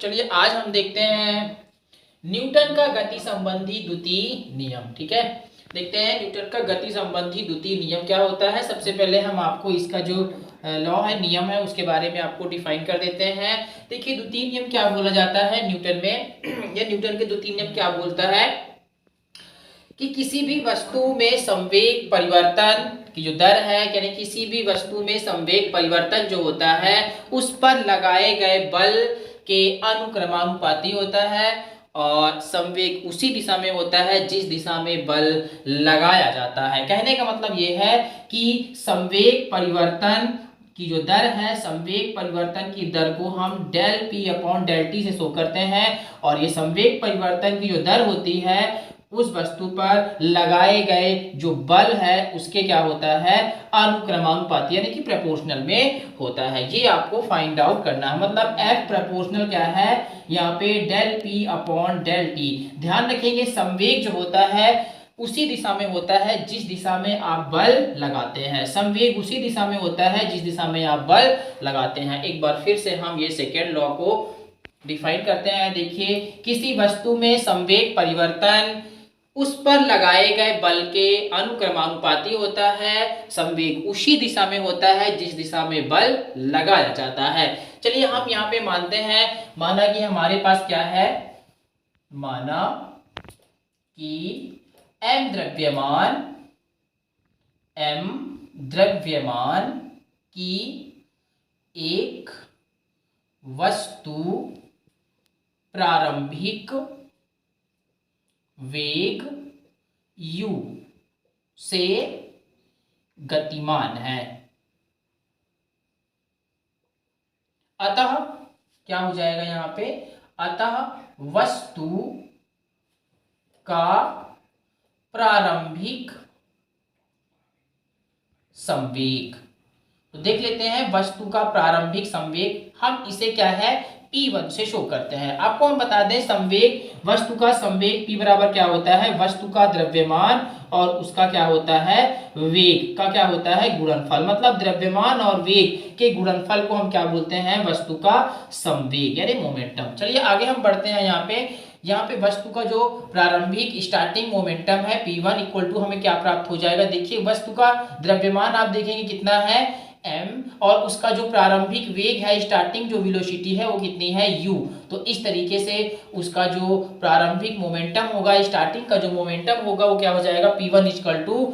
चलिए आज हम देखते हैं न्यूटन का गति संबंधी द्वितीय नियम। ठीक है, देखते हैं न्यूटन का गति संबंधी द्वितीय नियम क्या होता है। सबसे पहले हम आपको इसका जो लॉ है, नियम है, उसके बारे में आपको डिफाइन कर देते हैं। देखिए द्वितीय नियम क्या बोला जाता है न्यूटन में या न्यूटन के द्वितीय नियम क्या बोलता है कि किसी भी वस्तु में संवेग परिवर्तन की जो दर है, यानी किसी भी वस्तु में संवेग परिवर्तन जो होता है उस पर लगाए गए बल के अनुक्रमानुपाती होता है और संवेग उसी दिशा में होता है जिस दिशा में बल लगाया जाता है। कहने का मतलब ये है कि संवेग परिवर्तन की जो दर है, संवेग परिवर्तन की दर को हम del P upon del T से शो करते हैं और ये संवेग परिवर्तन की जो दर होती है उस वस्तु पर लगाए गए जो बल है उसके क्या होता है, अनुक्रमानुपाती यानी कि प्रोपोर्शनल में होता है। ये आपको फाइंड आउट करना है। मतलब F प्रोपोर्शनल क्या है, यहाँ पे del P upon del T. ध्यान रखेंगे संवेग जो होता है उसी दिशा में होता है जिस दिशा में आप बल लगाते हैं। संवेग उसी दिशा में होता है जिस दिशा में आप बल लगाते हैं। एक बार फिर से हम ये सेकेंड लॉ को डिफाइन करते हैं। देखिए किसी वस्तु में संवेग परिवर्तन उस पर लगाए गए बल के अनुक्रमानुपाती होता है। संवेग उसी दिशा में होता है जिस दिशा में बल लगाया जाता है। चलिए हम यहाँ पे मानते हैं, माना कि हमारे पास क्या है, माना कि m द्रव्यमान की एक वस्तु प्रारंभिक वेग u से गतिमान है। अतः क्या हो जाएगा यहाँ पे, अतः वस्तु का प्रारंभिक संवेग, तो देख लेते हैं वस्तु का प्रारंभिक संवेग, हम इसे क्या है P1 से शो करते हैं। आपको हम बता दें संवेग, वस्तु का संवेग P बराबर क्या होता है, वस्तु का द्रव्यमान और उसका क्या होता है, वेग का क्या होता है, गुणनफल। मतलब द्रव्यमान और वेग के गुणनफल को हम क्या बोलते हैं, वस्तु का संवेग यानी मोमेंटम। चलिए आगे हम बढ़ते हैं। यहाँ पे वस्तु का जो प्रारंभिक स्टार्टिंग मोमेंटम है P1 इक्वल टू हमें क्या प्राप्त हो जाएगा। देखिए वस्तु का द्रव्यमान आप देखेंगे कितना है m और उसका जो प्रारंभिक वेग है, स्टार्टिंग जो वेलोसिटी है वो कितनी है u। तो इस तरीके से उसका जो प्रारंभिक मोमेंटम होगा, स्टार्टिंग का जो मोमेंटम होगा वो क्या हो जाएगा, P1 इक्वल टू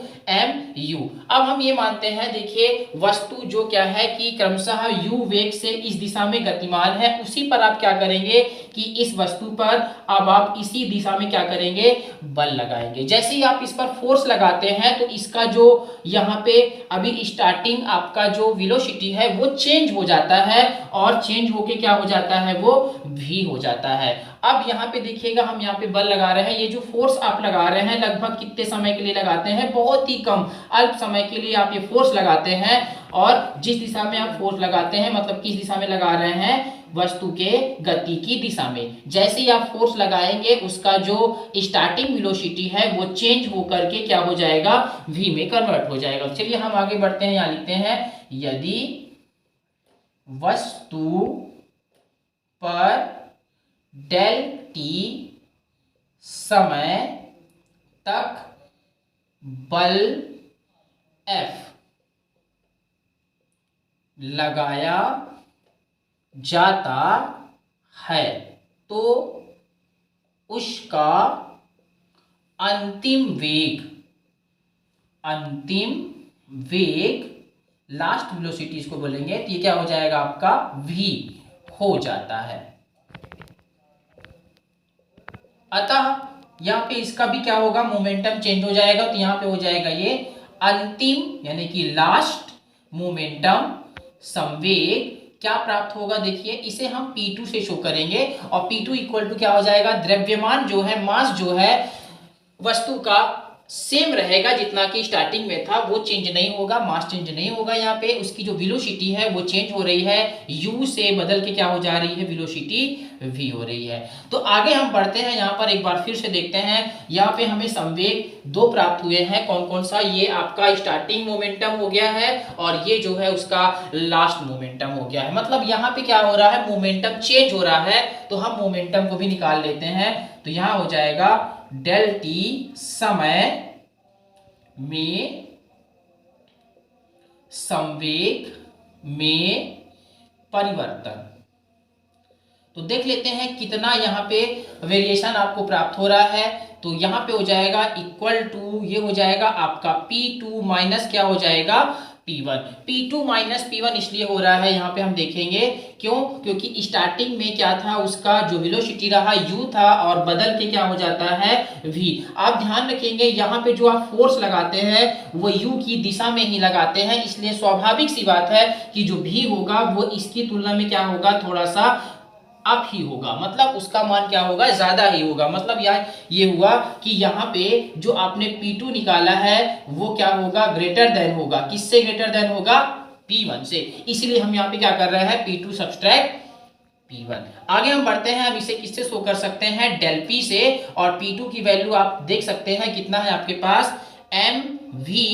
mu। अब हम ये मानते हैं, देखिए वस्तु जो क्या है कि क्रमशः u वेग से इस दिशा में गतिमान है, उसी पर आप क्या करेंगे कि इस वस्तु पर अब आप इसी दिशा में क्या करेंगे, बल लगाएंगे। जैसे ही आप इस पर फोर्स लगाते हैं तो इसका जो यहाँ पे अभी स्टार्टिंग आपका जो वेलोसिटी है वो चेंज हो जाता है और चेंज होके क्या हो जाता है, वो v हो जाता है। अब यहाँ पे देखिएगा हम यहाँ पे बल लगा रहे हैं, ये जो फोर्स आप लगा रहे हैं लगभग कितने समय के लिए लगाते हैं, बहुत ही कम अल्प समय के लिए आप ये फोर्स लगाते हैं। और जिस दिशा में आप फोर्स लगाते हैं मतलब किस दिशा में लगा रहे हैं, वस्तु के गति की दिशा में। जैसे ही आप फोर्स लगाएंगे उसका जो स्टार्टिंग वेलोसिटी है वो चेंज होकर के क्या हो जाएगा, v में कन्वर्ट हो जाएगा। चलिए हम आगे बढ़ते हैं। यहाँ लिखते हैं, यदि वस्तु पर डेल टी समय तक बल F लगाया जाता है तो उसका अंतिम वेग लास्ट वेलोसिटी इसको बोलेंगे, तो ये क्या हो जाएगा आपका v हो जाता है। अतः यहाँ पे इसका भी क्या होगा, मोमेंटम चेंज हो जाएगा, तो यहाँ पे हो जाएगा ये अंतिम यानी कि लास्ट मोमेंटम संवेग क्या प्राप्त होगा। देखिए इसे हम P2 से शो करेंगे और P2 इक्वल टू क्या हो जाएगा, द्रव्यमान जो है, मास जो है वस्तु का सेम रहेगा जितना कि स्टार्टिंग में था, वो चेंज नहीं होगा, मास चेंज नहीं होगा। यहाँ पे उसकी जो वेलोसिटी है वो चेंज हो रही है, u से बदल के क्या हो जा रही है, वेलोसिटी v हो रही है। तो आगे हम बढ़ते हैं, यहाँ पर एक बार फिर से देखते हैं। यहाँ पे हमें संवेग दो प्राप्त हुए हैं, कौन कौन सा, ये आपका स्टार्टिंग मोमेंटम हो गया है और ये जो है उसका लास्ट मोमेंटम हो गया है। मतलब यहाँ पे क्या हो रहा है, मोमेंटम चेंज हो रहा है, तो हम मोमेंटम को भी निकाल लेते हैं। तो यहाँ हो जाएगा डेल टी समय में संवेग में परिवर्तन। तो देख लेते हैं कितना यहाँ पे वेरिएशन आपको प्राप्त हो रहा है। तो यहाँ पे हो जाएगा इक्वल टू, ये हो जाएगा आपका P2 माइनस क्या हो जाएगा, P1। P2 माइनस P1 इसलिए हो रहा है, यहाँ पे हम देखेंगे क्यों, क्योंकि स्टार्टिंग में क्या था, उसका जो वेलोसिटी रहा u था और बदल के क्या हो जाता है v। आप ध्यान रखेंगे यहाँ पे जो आप फोर्स लगाते हैं वो u की दिशा में ही लगाते हैं, इसलिए स्वाभाविक सी बात है कि जो v होगा वो इसकी तुलना में क्या होगा, थोड़ा सा अप ही होगा, मतलब उसका मान क्या होगा, ज्यादा ही होगा। मतलब ये हुआ कि यहाँ पे जो आपने P2 निकाला है वो क्या होगा, ग्रेटर देन होगा, किससे ग्रेटर देन होगा, P1 से। इसलिए हम यहाँ पे क्या कर रहे हैं, P2 सब्सट्रैक्ट P1। आगे हम बढ़ते हैं, हम इसे किससे शो कर सकते हैं, डेल P से। और P2 की वैल्यू आप देख सकते हैं कितना है आपके पास, mv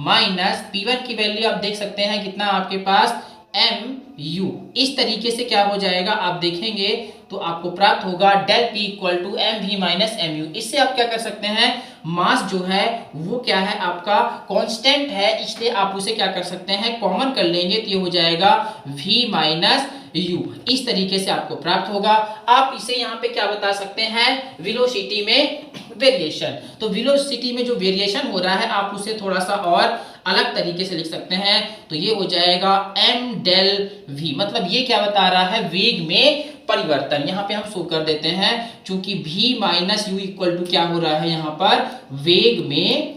माइनस P1 की वैल्यू आप देख सकते हैं कितना आपके पास, mu। इस तरीके से क्या हो जाएगा, आप देखेंगे तो आपको प्राप्त होगा del P equal to mv minus mu। इससे आप क्या कर सकते हैं, मास जो है वो क्या है आपका कांस्टेंट है, इसलिए आप उसे क्या कर सकते हैं, कॉमन कर लेंगे तो ये हो जाएगा v माइनस u। इस तरीके से आपको प्राप्त होगा। आप इसे यहाँ पे क्या बता सकते हैं, वेलोसिटी में वेरिएशन। तो वेलोसिटी में जो वेरिएशन हो रहा है आप उसे थोड़ा सा और अलग तरीके से लिख सकते हैं। तो ये हो जाएगा m डेल v, मतलब ये क्या बता रहा है, वेग में परिवर्तन। यहाँ पे हम शो कर देते हैं, चूंकि v minus u equal to क्या हो रहा है, यहाँ पर वेग में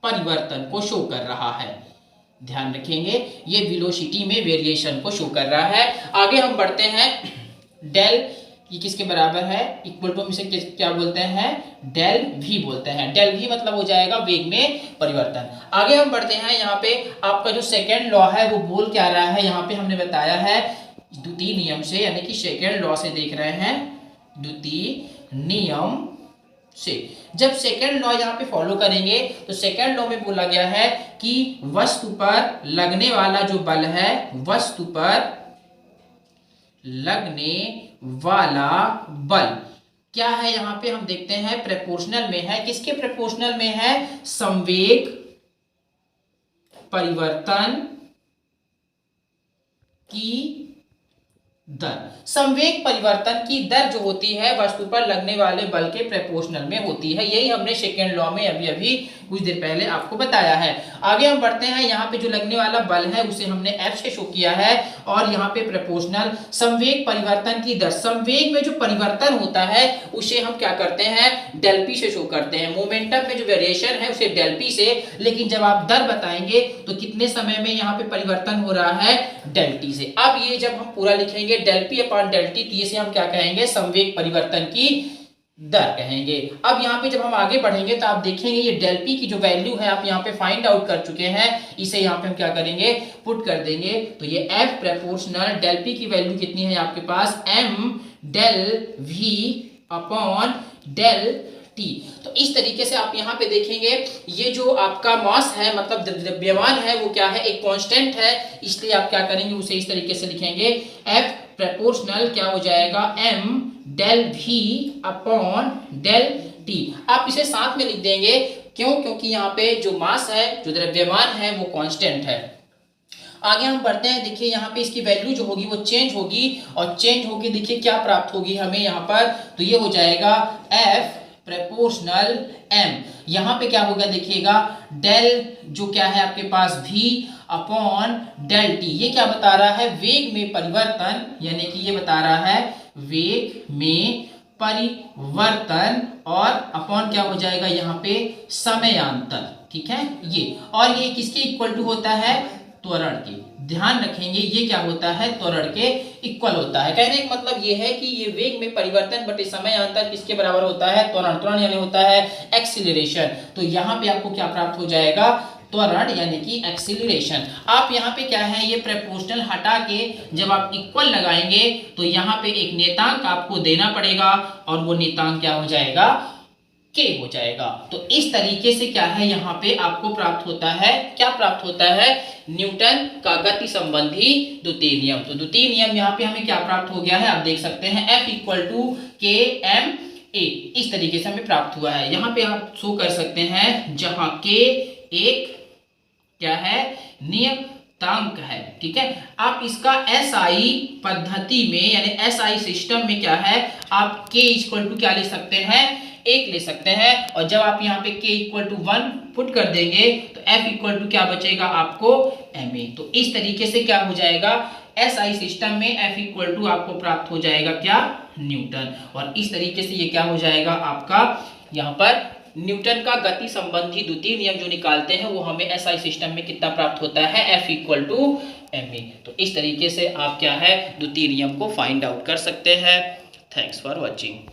परिवर्तन को शो कर रहा है। ध्यान रखेंगे ये वेलोसिटी में वेरिएशन को शो कर रहा है। आगे हम बढ़ते हैं, डेल ये किसके बराबर है, इक्वल टू हम इसे क्या बोलते हैं, डेल v बोलते हैं। डेल v मतलब हो जाएगा वेग में परिवर्तन। आगे हम बढ़ते हैं, यहाँ पे आपका जो सेकेंड लॉ है वो बोल क्या रहा है, यहाँ पे हमने बताया है द्वितीय नियम से, यानी कि सेकेंड लॉ से देख रहे हैं, द्वितीय नियम से जब सेकेंड लॉ यहाँ पे फॉलो करेंगे तो सेकेंड लॉ में बोला गया है कि वस्तु पर लगने वाला जो बल है, वस्तु पर लगने वाला बल क्या है, यहाँ पे हम देखते हैं प्रोपोर्शनल में है। किसके प्रोपोर्शनल में है, संवेग परिवर्तन की दर। संवेग परिवर्तन की दर जो होती है वस्तु पर लगने वाले बल के प्रोपोर्शनल में होती है। यही हमने सेकेंड लॉ में अभी अभी कुछ देर पहले आपको बताया है। आगे हम बढ़ते हैं, यहाँ पे जो लगने वाला बल है उसे हमने F से शो किया है और यहाँ पे प्रोपोर्शनल संवेग परिवर्तन की दर। संवेग में जो परिवर्तन होता है उसे हम क्या करते हैं, डेल P से शो करते हैं। मोमेंटम में जो वेरिएशन है उसे डेल P से, लेकिन जब आप दर बताएंगे तो कितने समय में यहाँ पे परिवर्तन हो रहा है, डेल T से। अब ये जब हम पूरा लिखेंगे del P upon del T, तो इसे हम क्या कहेंगे, संवेग परिवर्तन की दर कहेंगे। अब यहाँ पे जब हम आगे बढ़ेंगे तो आप देखेंगे ये डेल P की जो वैल्यू है आप यहाँ पे फाइंड आउट कर चुके हैं, इसे यहाँ पे हम क्या करेंगे, पुट कर देंगे। तो ये F प्रोपोर्शनल डेल P की वैल्यू कितनी है आपके पास, m del V upon del T। तो इस तरीके से आप यहाँ पे देखेंगे ये जो आपका मास है, मतलब द्रव्यमान है, वो क्या है, एक कांस्टेंट है, इसलिए आप क्या करेंगे, उसे इस तरीके से लिखेंगे, F प्रोपोर्शनल क्या हो जाएगा, m del V upon del T। आप इसे साथ में लिख देंगे, क्यों, क्योंकि यहाँ पे जो मास है, जो द्रव्यमान है, वो कांस्टेंट है। आगे हम बढ़ते हैं, देखिए यहाँ पे इसकी वैल्यू जो होगी वो चेंज होगी और चेंज होगी, देखिए क्या प्राप्त होगी हमें यहाँ पर, तो ये हो जाएगा F प्रोपोर्शनल m। यहाँ पे क्या होगा देखिएगा, डेल जो क्या है आपके पास v अपॉन डेल t। ये क्या बता रहा है, वेग में परिवर्तन, यानी कि ये बता रहा है वेग में परिवर्तन, और अपॉन क्या हो जाएगा यहाँ पे, समयांतर। ठीक है ये, और ये किसके इक्वल टू होता है, त्वरण के, ध्यान रखेंगे ये क्या होता है, त्वरण के इक्वल होता है। कहने का मतलब ये है कि ये वेग में परिवर्तन बटे समय अंतर किसके बराबर होता है, त्वरण। त्वरण यानी होता है एक्सीलरेशन। तो यहाँ पे आपको क्या प्राप्त हो जाएगा, त्वरण यानी कि एक्सीलरेशन। आप यहाँ पे क्या है, ये प्रोपोर्शनल हटा के जब आप इक्वल लगाएंगे तो यहाँ पे एक नेतांक आपको देना पड़ेगा और वो नेतांक क्या हो जाएगा, के हो जाएगा। तो इस तरीके से क्या है, यहाँ पे आपको प्राप्त होता है, क्या प्राप्त होता है, न्यूटन का गति संबंधी द्वितीय नियम। तो द्वितीय नियम यहाँ पे हमें क्या प्राप्त हो गया है, आप देख सकते हैं F इक्वल टू के एम ए, इस तरीके से हमें प्राप्त हुआ है। यहाँ पे आप शो कर सकते हैं जहां के एक क्या है, नियतांक है, ठीक है। आप इसका SI पद्धति में यानी SI सिस्टम में क्या है, आप k इक्वल टू क्या ले सकते हैं, 1 ले सकते हैं। और जब आप यहाँ पे k इक्वल टू 1 पुट कर देंगे तो F इक्वल टू क्या बचेगा आपको, ma। तो इस तरीके से क्या हो जाएगा, SI सिस्टम में F इक्वल टू आपको प्राप्त हो जाएगा क्या, न्यूटन। और इस तरीके से ये क्या हो जाएगा आपका, यहाँ पर न्यूटन का गति संबंधी द्वितीय नियम जो निकालते हैं वो हमें SI सिस्टम में कितना प्राप्त होता है, F इक्वल टू ma। तो इस तरीके से आप क्या है, द्वितीय नियम को फाइंड आउट कर सकते हैं। Thanks for watching.